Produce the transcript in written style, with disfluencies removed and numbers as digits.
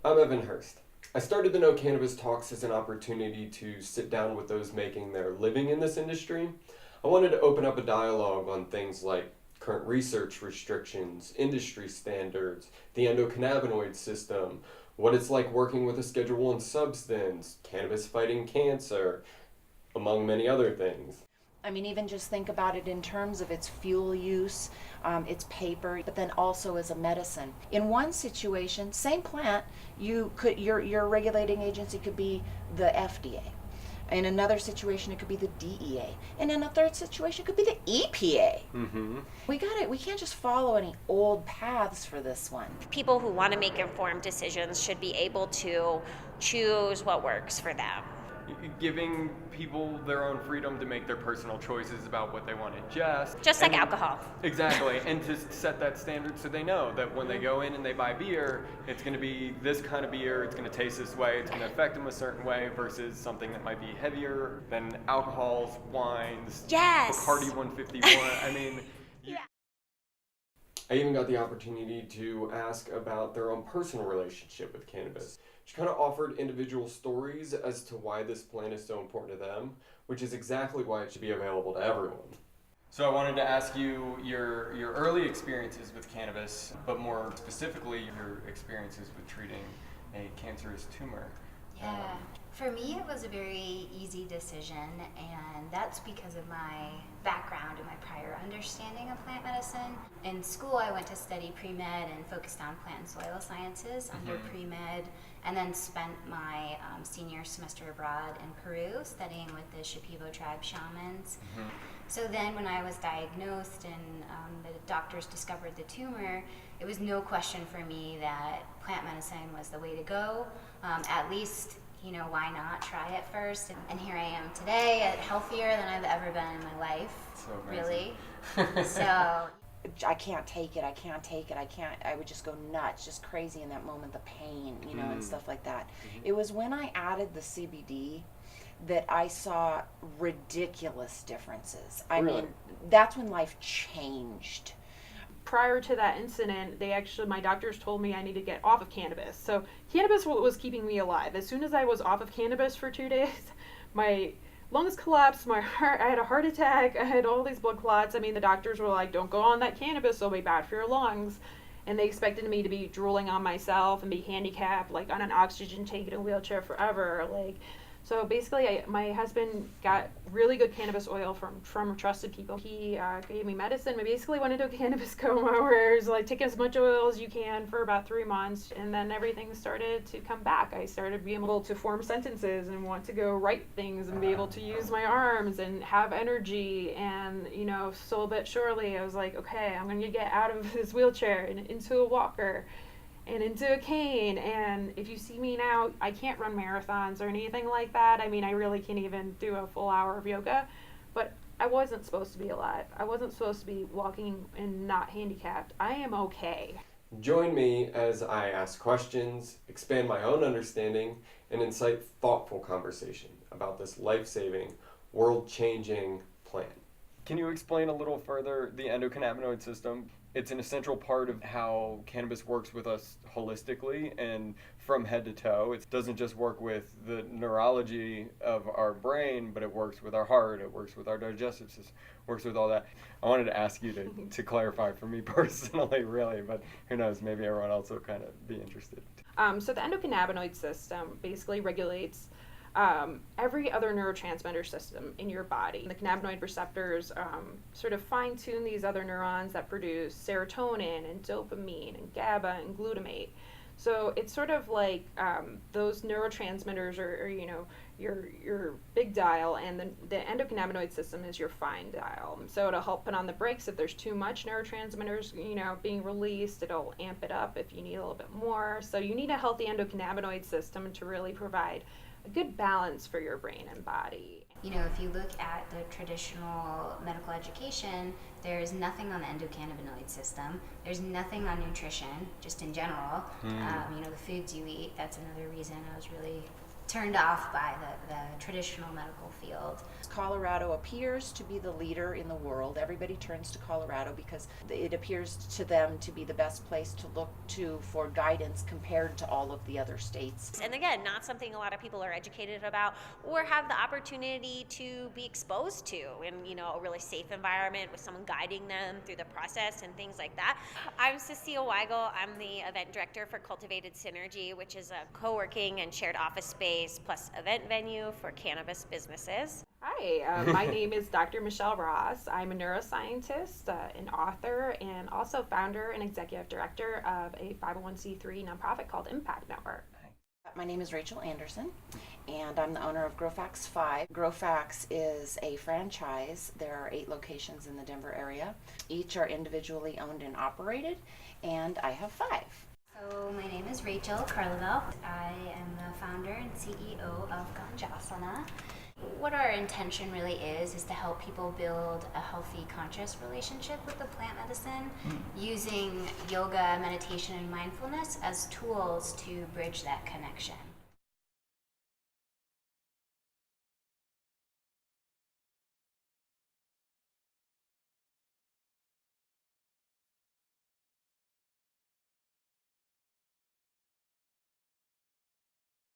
I'm Evan Hurst. I started the Know Cannabis Talks as an opportunity to sit down with those making their living in this industry. I wanted to open up a dialogue on things like current research restrictions, industry standards, the endocannabinoid system, what it's like working with a Schedule I substance, cannabis fighting cancer, among many other things. I mean, even just think about it in terms of its fuel use, its paper, but then also as a medicine. In one situation, same plant, your regulating agency could be the FDA. In another situation, it could be the DEA. And in a third situation, it could be the EPA. Mm-hmm. We can't just follow any old paths for this one. People who want to make informed decisions should be able to choose what works for them. Giving people their own freedom to make their personal choices about what they want to ingest. Just like alcohol. Exactly, and to set that standard so they know that when they go in and they buy beer, it's going to be this kind of beer, it's going to taste this way, it's going to affect them a certain way versus something that might be heavier than alcohols, wines, Yes. Bacardi 151. I mean, I even got the opportunity to ask about their own personal relationship with cannabis. She kind of offered individual stories as to why this plant is so important to them, which is exactly why it should be available to everyone. So I wanted to ask you your early experiences with cannabis, but more specifically your experiences with treating a cancerous tumor. Yeah. For me, it was a very easy decision, and that's because of my background and my prior understanding of plant medicine. In school, I went to study pre-med and focused on plant and soil sciences under pre-med, and then spent my senior semester abroad in Peru studying with the Shipibo tribe shamans. So then when I was diagnosed and the doctors discovered the tumor, it was no question for me that plant medicine was the way to go. At least, why not try it first? And here I am today, healthier than I've ever been in my life. So amazing. Really. So I can't take it. I would just go nuts, just crazy in that moment, the pain, and stuff like that. It was when I added the CBD that I saw ridiculous differences. I mean, that's when life changed. Prior to that incident, my doctors told me I need to get off of cannabis. So cannabis was keeping me alive. As soon as I was off of cannabis for 2 days, my lungs collapsed, I had a heart attack, I had all these blood clots. I mean, the doctors were like, don't go on that cannabis, it'll be bad for your lungs. And they expected me to be drooling on myself and be handicapped, like on an oxygen tank in a wheelchair forever. So basically, my husband got really good cannabis oil from trusted people. He gave me medicine. I basically went into a cannabis coma where it was like, take as much oil as you can for about 3 months, and then everything started to come back. I started being able to form sentences and want to go write things and be able to use my arms and have energy. And, slowly but surely, I was like, okay, I'm going to get out of this wheelchair and into a walker and into a cane. And if you see me now, I can't run marathons or anything like that. I mean, I really can't even do a full hour of yoga, but I wasn't supposed to be alive. I wasn't supposed to be walking and not handicapped. I am okay. Join me as I ask questions, expand my own understanding, and incite thoughtful conversation about this life-saving, world-changing plant. Can you explain a little further the endocannabinoid system? It's an essential part of how cannabis works with us holistically and from head to toe. It doesn't just work with the neurology of our brain, but it works with our heart, it works with our digestive system, works with all that. I wanted to ask you to clarify for me personally, really, but who knows, maybe everyone else will kind of be interested. So the endocannabinoid system basically regulates every other neurotransmitter system in your body. The cannabinoid receptors sort of fine-tune these other neurons that produce serotonin and dopamine and GABA and glutamate. So it's sort of like those neurotransmitters are your big dial, and the endocannabinoid system is your fine dial. So it'll help put on the brakes if there's too much neurotransmitters being released. It'll amp it up if you need a little bit more. So you need a healthy endocannabinoid system to really provide a good balance for your brain and body. if you look at the traditional medical education, there's nothing on the endocannabinoid system. There's nothing on nutrition, just in general. The foods you eat, that's another reason I was really turned off by the traditional medical field. Colorado appears to be the leader in the world. Everybody turns to Colorado because it appears to them to be the best place to look to for guidance compared to all of the other states. And again, not something a lot of people are educated about or have the opportunity to be exposed to in, you know, a really safe environment with someone guiding them through the process and things like that. I'm Cecile Weigel. I'm the event director for Cultivated Synergy, which is a co-working and shared office space plus event venue for cannabis businesses. Hi, my name is Dr. Michelle Ross. I'm a neuroscientist, an author, and also founder and executive director of a 501c3 nonprofit called Impact Network. My name is Rachel Anderson, and I'm the owner of GrowFax 5. GrowFax is a franchise. There are 8 locations in the Denver area. Each are individually owned and operated, and I have 5. So my name is Rachel Carlavelle. I am the founder and CEO of Ganjasana. What our intention really is to help people build a healthy, conscious relationship with the plant medicine using yoga, meditation, and mindfulness as tools to bridge that connection.